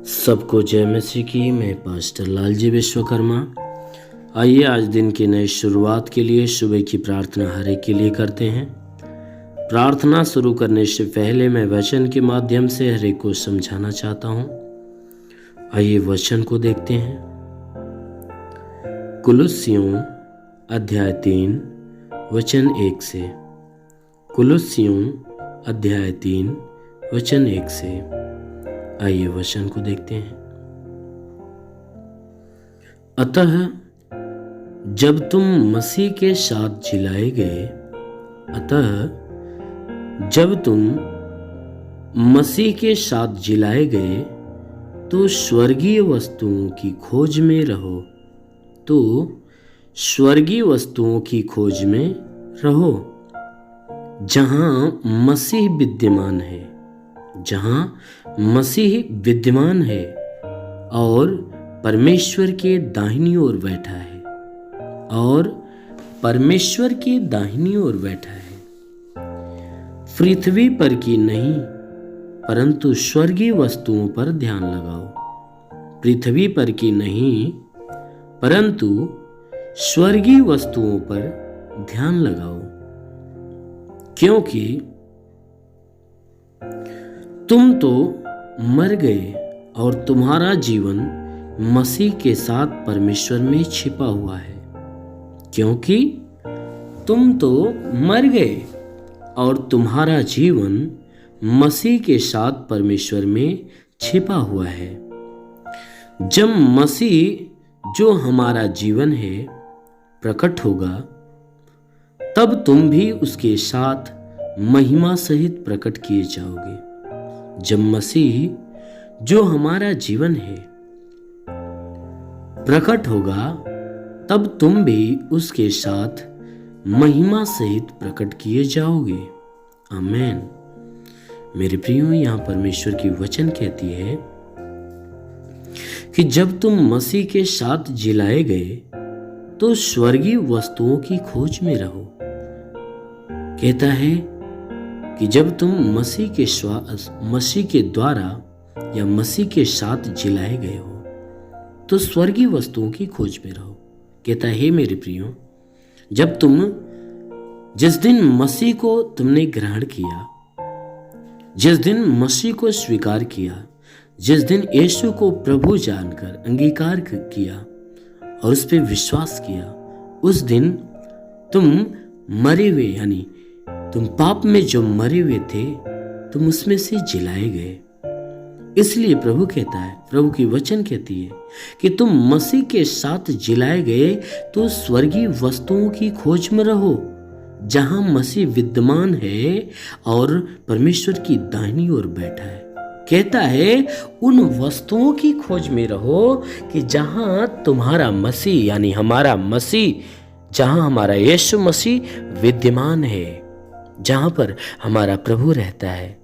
सबको जय मसीह की। मैं पास्टर लालजी विश्वकर्मा। आइए आज दिन की नई शुरुआत के लिए सुबह की प्रार्थना हर एक के लिए करते हैं। प्रार्थना शुरू करने से पहले मैं वचन के माध्यम से हर एक को समझाना चाहता हूँ। आइए वचन को देखते हैं। कुलुस्सियों अध्याय 3 वचन 1 से। कुलुस्सियों अध्याय 3 वचन 1 से। आइए वचन को देखते हैं। अतः जब तुम मसीह के साथ जिलाए गए, तो स्वर्गीय वस्तुओं की खोज में रहो, जहां मसीह विद्यमान है और परमेश्वर के दाहिनी ओर बैठा है। पृथ्वी पर की नहीं परंतु स्वर्गीय वस्तुओं पर ध्यान लगाओ। पृथ्वी पर की नहीं परंतु स्वर्गीय वस्तुओं पर ध्यान लगाओ, क्योंकि तुम तो मर गए और तुम्हारा जीवन मसीह के साथ परमेश्वर में छिपा हुआ है। क्योंकि तुम तो मर गए और तुम्हारा जीवन मसीह के साथ परमेश्वर में छिपा हुआ है। जब मसीह जो हमारा जीवन है प्रकट होगा, तब तुम भी उसके साथ महिमा सहित प्रकट किए जाओगे। जब मसीह जो हमारा जीवन है प्रकट होगा, तब तुम भी उसके साथ महिमा सहित प्रकट किए जाओगे। आमीन। मेरे प्रियो, यहाँ परमेश्वर की वचन कहती है कि जब तुम मसीह के साथ जिलाए गए तो स्वर्गीय वस्तुओं की खोज में रहो। कहता है कि जब तुम मसीह के द्वारा या मसीह के साथ जिलाए गए हो तो स्वर्गीय वस्तुओं की खोज में रहो। कहता है मेरे प्रियो, जिस दिन मसीह को तुमने ग्रहण किया, जिस दिन मसीह को स्वीकार किया, जिस दिन यीशु को प्रभु जानकर अंगीकार किया और उस पर विश्वास किया, उस दिन तुम मरे हुए, यानी तुम पाप में जो मरे हुए थे, तुम उसमें से जिलाए गए। इसलिए प्रभु कहता है, प्रभु की वचन कहती है कि तुम मसीह के साथ जिलाए गए तो स्वर्गीय वस्तुओं की खोज में रहो, जहां मसीह विद्यमान है और परमेश्वर की दाहिनी ओर बैठा है। कहता है उन वस्तुओं की खोज में रहो कि जहां तुम्हारा मसीह, यानी हमारा मसीह, जहां हमारा यीशु मसीह विद्यमान है, जहां पर हमारा प्रभु रहता है।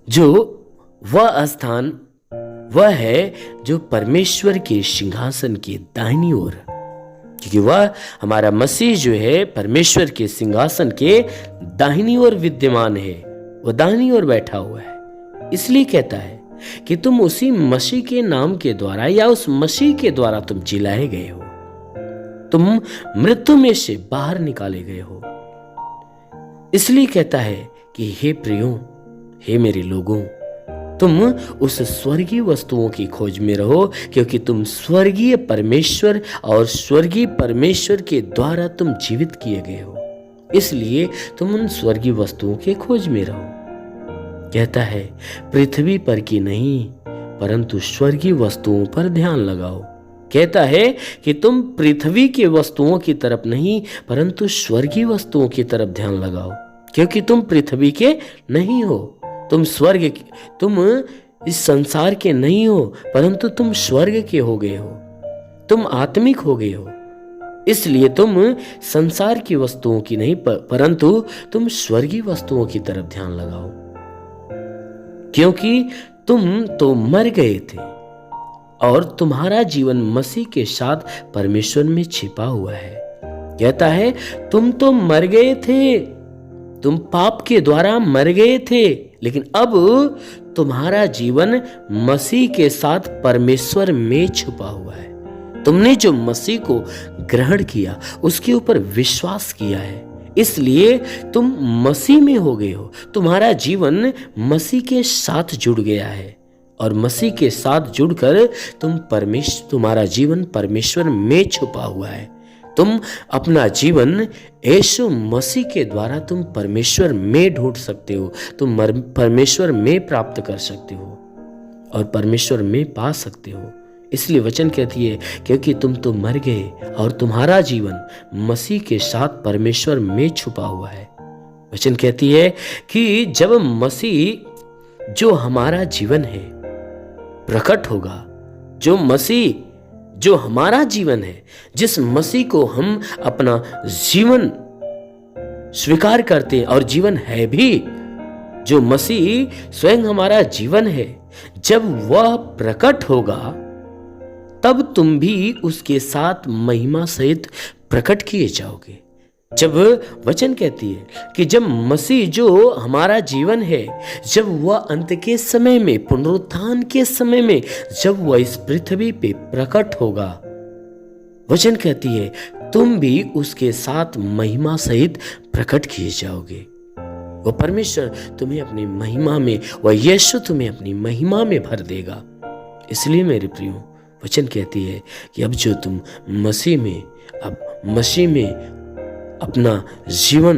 जो वह स्थान वह है जो परमेश्वर के सिंहासन के दाहिनी ओर, क्योंकि वह हमारा मसीह जो है परमेश्वर के सिंहासन के दाहिनी ओर विद्यमान है, वह दाहिनी ओर बैठा हुआ है। इसलिए कहता है कि तुम उसी मसीह के नाम के द्वारा या उस मसीह के द्वारा तुम जिलाए गए हो, तुम मृत्यु में से बाहर निकाले गए हो। इसलिए कहता है कि हे प्रियो, हे मेरे लोगों, तुम उस स्वर्गीय वस्तुओं की खोज में रहो, क्योंकि तुम स्वर्गीय परमेश्वर और स्वर्गीय परमेश्वर के द्वारा तुम जीवित किए गए हो। इसलिए तुम उन स्वर्गीय वस्तुओं के खोज में रहो। कहता है पृथ्वी पर की नहीं परंतु स्वर्गीय वस्तुओं पर ध्यान लगाओ। कहता है कि तुम पृथ्वी के वस्तुओं की तरफ नहीं परंतु स्वर्गीय वस्तुओं की तरफ ध्यान लगाओ, क्योंकि तुम पृथ्वी के नहीं हो, तुम इस संसार के नहीं हो, परंतु तुम स्वर्ग के हो गए हो, तुम आत्मिक हो गए हो। इसलिए तुम संसार की वस्तुओं की नहीं परंतु तुम स्वर्गीय वस्तुओं की तरफ ध्यान लगाओ, क्योंकि तुम तो मर गए थे और तुम्हारा जीवन मसीह के साथ परमेश्वर में छिपा हुआ है। कहता है तुम तो मर गए थे, तुम पाप के द्वारा मर गए थे, लेकिन अब तुम्हारा जीवन मसीह के साथ परमेश्वर में छुपा हुआ है। तुमने जो मसीह को ग्रहण किया, उसके ऊपर विश्वास किया है, इसलिए तुम मसीह में हो गए हो। तुम्हारा जीवन मसीह के साथ जुड़ गया है और मसीह के साथ जुड़कर तुम्हारा जीवन परमेश्वर में छुपा हुआ है। तुम अपना जीवन यीशु मसीह के द्वारा तुम परमेश्वर में ढूंढ सकते हो, तुम परमेश्वर में प्राप्त कर सकते हो और परमेश्वर में पा सकते हो। इसलिए वचन कहती है, क्योंकि तुम तो मर गए और तुम्हारा जीवन मसीह के साथ परमेश्वर में छुपा हुआ है। वचन कहती है कि जब मसीह जो हमारा जीवन है प्रकट होगा, जो मसीह जो हमारा जीवन है, जिस मसीह को हम अपना जीवन स्वीकार करते हैं और जीवन है भी, जो मसीह स्वयं हमारा जीवन है, जब वह प्रकट होगा तब तुम भी उसके साथ महिमा सहित प्रकट किए जाओगे। जब वचन कहती है कि जब मसीह जो हमारा जीवन है, जब वह अंत के समय में, पुनरुत्थान के समय में, जब वह इस पृथ्वी पे प्रकट होगा, वचन कहती है तुम भी उसके साथ महिमा सहित प्रकट किए जाओगे। वह परमेश्वर तुम्हें अपनी महिमा में, वह यीशु तुम्हें अपनी महिमा में भर देगा। इसलिए मेरे प्रियो, वचन कहती है कि अब जो तुम मसीह में अपना जीवन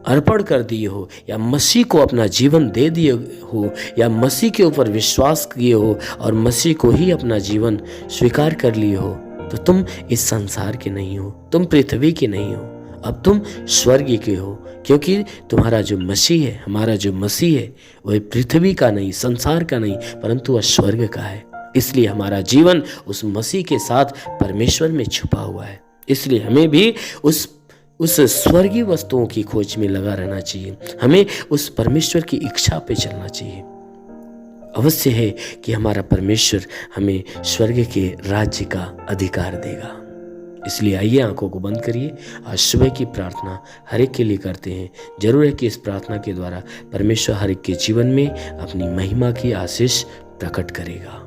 अर्पण कर दिए हो, या मसीह को अपना जीवन दे दिए हो, या मसीह के ऊपर विश्वास किए हो और मसीह को ही अपना जीवन स्वीकार कर लिए हो, तो तुम इस संसार के नहीं हो, तुम पृथ्वी के नहीं हो, अब तुम स्वर्ग के हो। क्योंकि तुम्हारा जो मसीह है, हमारा जो मसीह है, वह पृथ्वी का नहीं, संसार का नहीं, परंतु वह स्वर्ग का है। इसलिए हमारा जीवन उस मसीह के साथ परमेश्वर में छुपा हुआ है। इसलिए हमें भी उस स्वर्गीय वस्तुओं की खोज में लगा रहना चाहिए। हमें उस परमेश्वर की इच्छा पे चलना चाहिए। अवश्य है कि हमारा परमेश्वर हमें स्वर्ग के राज्य का अधिकार देगा। इसलिए आइए आंखों को बंद करिए। आज सुबह की प्रार्थना हर एक के लिए करते हैं। जरूर है कि इस प्रार्थना के द्वारा परमेश्वर हर एक के जीवन में अपनी महिमा की आशीष प्रकट करेगा।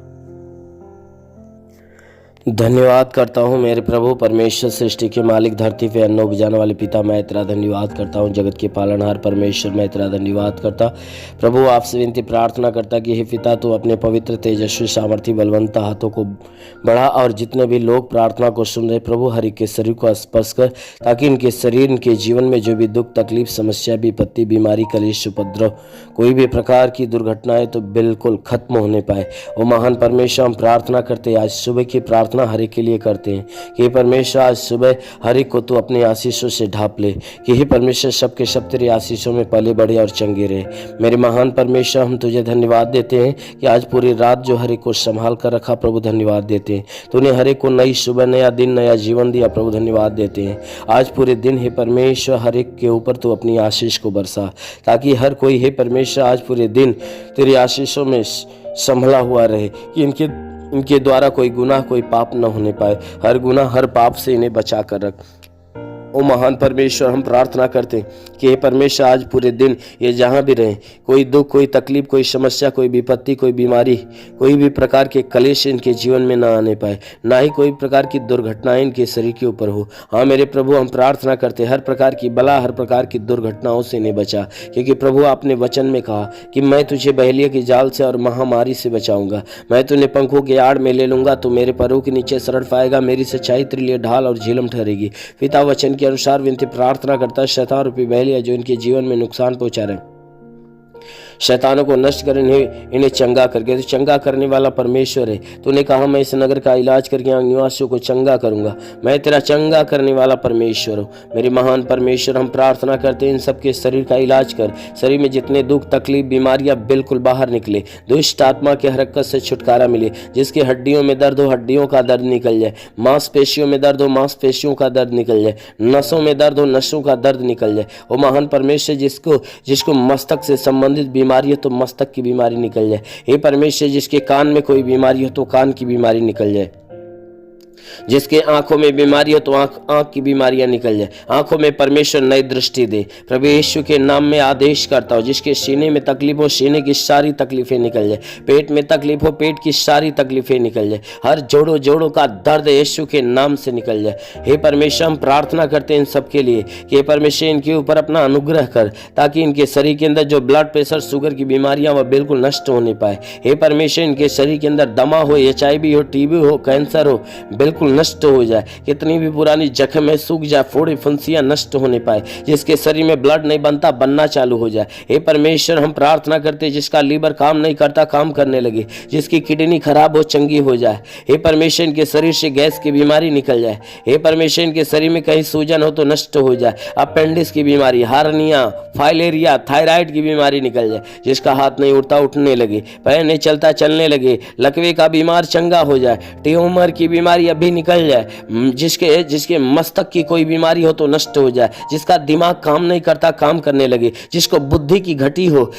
धन्यवाद करता हूँ मेरे प्रभु परमेश्वर, सृष्टि के मालिक, धरती पे अन्न उपजाने वाले पिता, मैं तेरा धन्यवाद करता हूँ। जगत के पालनहार परमेश्वर, मैं तेरा धन्यवाद करता। प्रभु आपसे विनती प्रार्थना करता कि हे पिता, तू अपने पवित्र, तेजस्वी, सामर्थी, बलवंत हाथों को बढ़ा और जितने भी लोग प्रार्थना को सुन रहे प्रभु, हर एक के शरीर को स्पर्श कर, ताकि इनके शरीर, इनके जीवन में जो भी दुख, तकलीफ, समस्या, विपत्ति, बीमारी, कलेश, उपद्रव, कोई भी प्रकार की दुर्घटनाएं तो बिल्कुल खत्म होने पाए। वो महान परमेश्वर, हम प्रार्थना करते आज सुबह की प्रार्थना हर एक के लिए करते हैं कि परमेश्वर आज सुबह हर एक को तू अपने आशीषों से ढाप ले, कि हे परमेश्वर सबके सब तेरी आशीषों में पले बढ़े और चंगे रहे। मेरे महान परमेश्वर, हम तुझे धन्यवाद देते हैं कि आज पूरी रात जो हर एक को संभाल कर रखा प्रभु, धन्यवाद देते हैं। तूने हर एक को नई सुबह, नया दिन, नया जीवन दिया प्रभु, धन्यवाद देते हैं। आज पूरे दिन हे परमेश्वर हर एक के ऊपर तू अपनी आशीष को बरसा, ताकि हर कोई हे परमेश्वर आज पूरे दिन तेरी आशीषों में संभला हुआ रहे, कि इनके द्वारा कोई गुनाह, कोई पाप न होने पाए। हर गुनाह, हर पाप से इन्हें बचा कर रख। ओ महान परमेश्वर, हम प्रार्थना करते हैं कि हे परमेश्वर आज पूरे दिन ये जहाँ भी रहें, कोई दुख, कोई तकलीफ, कोई समस्या, कोई विपत्ति, कोई बीमारी, कोई भी प्रकार के कलेश इनके जीवन में ना आने पाए, ना ही कोई प्रकार की दुर्घटनाएं इनके शरीर के ऊपर हो। हाँ मेरे प्रभु, हम प्रार्थना करते हर प्रकार की बला, हर प्रकार की दुर्घटनाओं से इन्हें बचा, क्योंकि प्रभु आपने वचन में कहा कि मैं तुझे बहेलिया की जाल से और महामारी से बचाऊंगा, मैं तुझे पंखों के आड़ में ले लूंगा, तो मेरे पैरों के नीचे शरण पाएगा, मेरी सच्चाई तेरे लिए ढाल और झिलम ठहरेगी। पिता वचन के अनुसार विनती प्रार्थना करता है, शैतान रूपी बहेलिया जो इनके जीवन में नुकसान पहुंचा रहे, शैतानों को नष्ट कर इन्हें चंगा करके, तो चंगा करने वाला परमेश्वर है। तूने कहा मैं इस नगर का इलाज करके यहाँ निवासियों को चंगा करूंगा, मैं तेरा चंगा करने वाला परमेश्वर हूँ। मेरे महान परमेश्वर, हम प्रार्थना करते हैं इन सबके शरीर का इलाज कर, शरीर में जितने दुख, तकलीफ, बीमारियां बिल्कुल बाहर निकले, दुष्ट आत्मा के हरकत से छुटकारा मिले। जिसके हड्डियों में दर्द हो, हड्डियों का दर्द निकल जाए, मांसपेशियों में दर्द हो, मांसपेशियों का दर्द निकल जाए, नसों में दर्द हो, नसों का दर्द निकल जाए। ओ महान परमेश्वर, जिसको मस्तक से संबंधित बीमारी हो तो मस्तक की बीमारी निकल जाए। हे परमेश्वर, जिसके कान में कोई बीमारी हो तो कान की बीमारी निकल जाए। जिसके आंखों में बीमारी हो तो आंख की बीमारियां निकल जाए, आंखों में परमेश्वर नई दृष्टि दे। प्रभु यीशु के नाम में आदेश करता हूं, जिसके सीने में तकलीफ हो सीने की सारी तकलीफें निकल जाए, पेट में तकलीफ हो पेट की सारी तकलीफें निकल जाए, हर जोड़ों का दर्द यीशु के नाम से निकल जाए। हे परमेश्वर, हम प्रार्थना करते हैं इन सब के लिए कि हे परमेश्वर इनके ऊपर अपना अनुग्रह कर, ताकि इनके शरीर के अंदर जो ब्लड प्रेशर शुगर की बीमारियां वह बिल्कुल नष्ट होने पाए। हे परमेश्वर, इनके शरीर के अंदर दमा हो, HIV हो, TB हो, कैंसर हो, बिल्कुल नष्ट हो जाए। कितनी भी पुरानी जख्म है सूख जाए, फोड़े फुंसियां नष्ट होने पाए, जिसके शरीर में ब्लड नहीं बनता बनना चालू हो जाए। हे परमेश्वर, हम प्रार्थना करते हैं जिसका लीवर काम नहीं करता काम करने लगे, जिसकी किडनी खराब हो चंगी हो जाए। हे परमेश्वर, इनके शरीर से गैस की बीमारी निकल जाए। हे परमेश्वर, इनके शरीर में कहीं सूजन हो तो नष्ट हो जाए। अपेंडिक्स की बीमारी, हार्निया, फाइलेरिया, थायराइड की बीमारी निकल जाए। जिसका हाथ नहीं उठता उठने लगे, पैर नहीं चलता चलने लगे, लकवे का बीमार चंगा हो जाए, ट्यूमर की बीमारी अभी निकल जाए, जिसके मस्तक की कोई बीमारी हो तो नष्ट हो जाए, जिसका दिमाग काम नहीं करता काम करने लगे, जिसको बुद्धि की घटी हो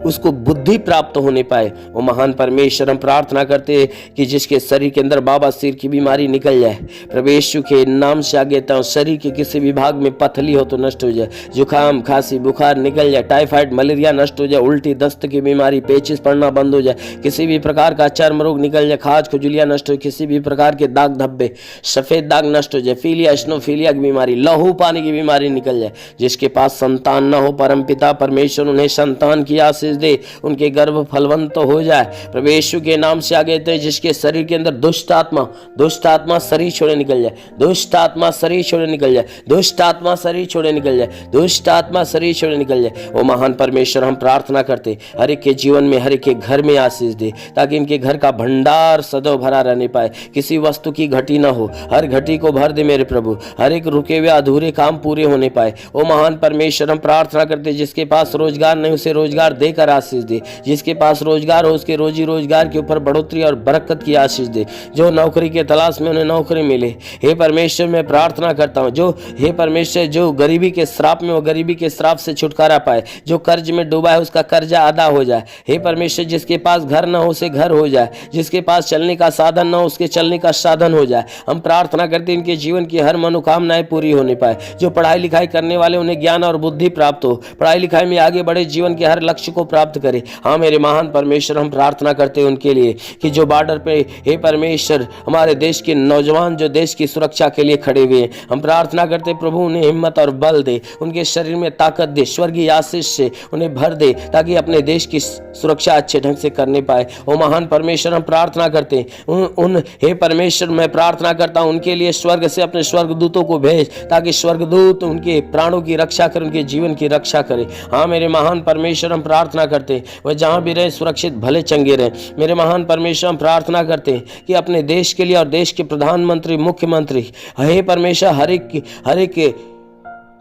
उसको बुद्धि प्राप्त होने पाए। वो महान परमेश्वर, हम प्रार्थना करते हैं कि जिसके शरीर के अंदर बाबा सिर की बीमारी निकल जाए। प्रभु यीशु के नाम से आगे तो शरीर के किसी भी भाग में पथली हो तो नष्ट हो जाए, जुकाम खांसी बुखार निकल जाए, टाइफाइड मलेरिया नष्ट हो जाए, उल्टी दस्त की बीमारी, पेचिस पड़ना बंद हो जाए, किसी भी प्रकार का चर्म रोग निकल जाए, खाज खुजलियां नष्ट हो, किसी भी प्रकार के दाग धब्बे सफेद दाग नष्ट हो जाए, फीलिया स्नोफीलिया की बीमारी, लहू पानी की बीमारी निकल जाए। जिसके पास संतान न हो, परमपिता परमेश्वर उन्हें संतान की आशीष दे, उनके गर्भ फलवंत हो जाए। प्रभु यीशु के नाम से आगे तो जिसके शरीर के अंदर दुष्ट आत्मा शरीर छोड़े निकल जाए, दुष्ट आत्मा शरीर छोड़े निकल जाए, दुष्ट आत्मा शरीर छोड़े निकल जाए, दुष्ट आत्मा शरीर छोड़े निकल जाए। ओ महान परमेश्वर, हम प्रार्थना करते हर एक के जीवन में, हर एक के घर में आशीष दे, ताकि इनके घर का भंडार सदैव भरा रहने पाए, किसी वस्तु की घटी ना हो, हर घटी को भर दे मेरे प्रभु, हर एक रुके हुए अधूरे काम पूरे होने पाए। ओ महान परमेश्वर, हम प्रार्थना करते जिसके पास रोजगार नहीं उसे रोजगार देकर आशीष दे, जिसके पास रोजगार हो उसके रोजी रोजगार के ऊपर बढ़ोतरी और बरकत की आशीष दे, जो नौकरी के तलाश में उन्हें नौकरी मिले। हे परमेश्वर, मैं प्रार्थना करता हूँ हे परमेश्वर, जो गरीबी के श्राप में वो गरीबी के श्राप से छुटकारा पाए, जो कर्ज में डूबा है उसका कर्जा अदा हो जाए। हे परमेश्वर, जिसके पास घर ना हो उसे घर हो जाए, जिसके पास चलने का साधन ना हो उसके चलने का साधन हो जाए। हम प्रार्थना करते हैं इनके जीवन की हर मनोकामनाएं पूरी होने पाए, जो पढ़ाई लिखाई करने वाले उन्हें ज्ञान और बुद्धि प्राप्त हो, पढ़ाई लिखाई में आगे बढ़े, जीवन के हर लक्ष्य को प्राप्त करे। हाँ मेरे महान परमेश्वर, हम प्रार्थना करते हैं उनके लिए कि जो बॉर्डर पे हे परमेश्वर हमारे देश के नौजवान जो देश की सुरक्षा के लिए खड़े हुए हैं, हम प्रार्थना करते प्रभु उन्हें हिम्मत और बल दे, उनके शरीर में ताकत दे, स्वर्गीय आशीष से उन्हें भर दे, ताकि अपने देश की सुरक्षा अच्छे ढंग से करने पाए। ओ महान परमेश्वर, हम प्रार्थना करते हैं हे परमेश्वर, मैं प्रार्थना करता हूं उनके लिए स्वर्ग से अपने स्वर्गदूतों को भेज, ताकि स्वर्गदूत उनके प्राणों की रक्षा करें, उनके जीवन की रक्षा करें। हाँ मेरे महान परमेश्वर, हम प्रार्थना करते हैं वह जहां भी रहे सुरक्षित भले चंगे रहे। मेरे महान परमेश्वर, हम प्रार्थना करते हैं कि अपने देश के लिए और देश के प्रधानमंत्री मुख्यमंत्री हे परमेश्वर हर एक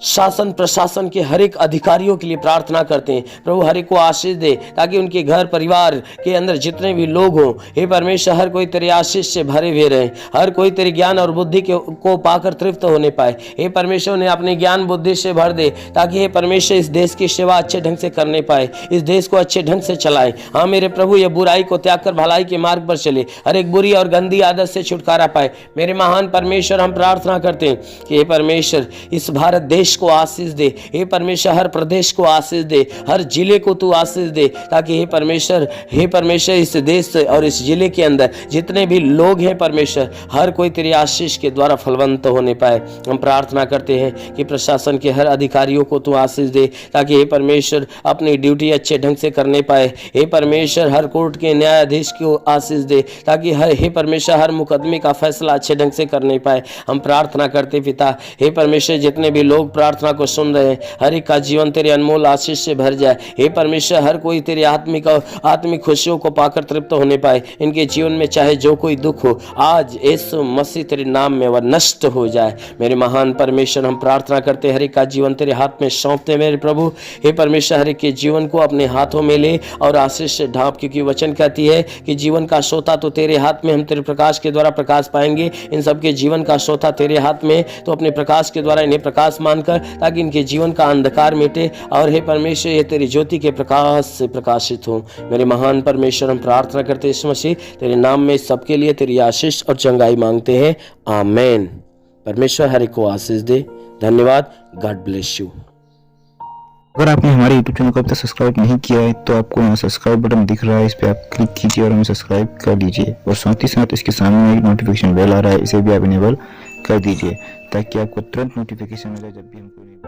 शासन प्रशासन के हर एक अधिकारियों के लिए प्रार्थना करते हैं प्रभु हर एक को आशीष दे, ताकि उनके घर परिवार के अंदर जितने भी लोग हों हे परमेश्वर हर कोई तेरे आशीष से भरे हुए रहे, हर कोई तेरे ज्ञान और बुद्धि को पाकर तृप्त होने पाए। हे परमेश्वर ने अपने ज्ञान बुद्धि से भर दे, ताकि हे परमेश्वर इस देश की सेवा अच्छे ढंग से करने पाए, इस देश को अच्छे ढंग से चलाए। हाँ मेरे प्रभु, ये बुराई को त्याग कर भलाई के मार्ग पर चले, हर एक बुरी और गंदी आदत से छुटकारा पाए। मेरे महान परमेश्वर, हम प्रार्थना करते हैं कि हे परमेश्वर इस भारत देश को आशीष दे, हे परमेश्वर हर प्रदेश को आशीष दे, हर जिले को तू आशीष दे, ताकि हे परमेश्वर इस देश और इस जिले के अंदर जितने भी लोग हैं परमेश्वर हर कोई तेरे आशीष के द्वारा फलवंत होने पाए। हम प्रार्थना करते हैं कि प्रशासन के हर अधिकारियों को तू आशीष दे, ताकि हे परमेश्वर अपनी ड्यूटी अच्छे ढंग से करने पाए। हे परमेश्वर हर कोर्ट के न्यायाधीश को आशीष दे, ताकि हे परमेश्वर हर मुकदमे का फैसला अच्छे ढंग से करने पाए। हम प्रार्थना करते पिता, हे परमेश्वर जितने भी लोग प्रार्थना को सुन रहे हैं हर एक का जीवन तेरे अनमोल आशीष से भर जाए। हे परमेश्वर हर कोई तेरे आत्मिक खुशियों को पाकर तृप्त होने पाए। इनके जीवन में चाहे जो कोई दुख हो आज यीशु मसीह तेरे नाम में वह नष्ट हो जाए। मेरे महान परमेश्वर, हम प्रार्थना करते हर एक का जीवन तेरे हाथ में सौंपते मेरे प्रभु। हे परमेश्वर हर एक के जीवन को अपने हाथों में ले और आशीष से ढांप, क्योंकि वचन कहती है कि जीवन का सोता तो तेरे हाथ में, हम तेरे प्रकाश के द्वारा प्रकाश पाएंगे। इन सबके जीवन का सोता तेरे हाथ में, तो अपने प्रकाश के द्वारा इन्हें प्रकाश मान कर, ताकि इनके जीवन का अंधकार मिटे और हे परमेश्वर ये तेरी ज्योति के प्रकाश से प्रकाशित हो। मेरे महान परमेश्वर, हम प्रार्थना करते हैं यीशु मसीह, तेरे नाम में सबके लिए तेरी आशीष और चंगाई मांगते हैं, आमेन। परमेश्वर हर एक को आशीष दे। धन्यवाद। God bless you. अगर आपने हमारे YouTube चैनल को अब तक सब्सक्राइब नहीं किया है तो आपको यहाँ सब्सक्राइब बटन दिख रहा है, इस पर आप क्लिक कीजिए और हमें सब्सक्राइब कर लीजिए। और साथ ही साथ इसके सामने एक नोटिफिकेशन बेल आ रहा है, इसे भी आप इनेबल कर दीजिए ताकि आपको तुरंत नोटिफिकेशन मिले जब भी हम कोई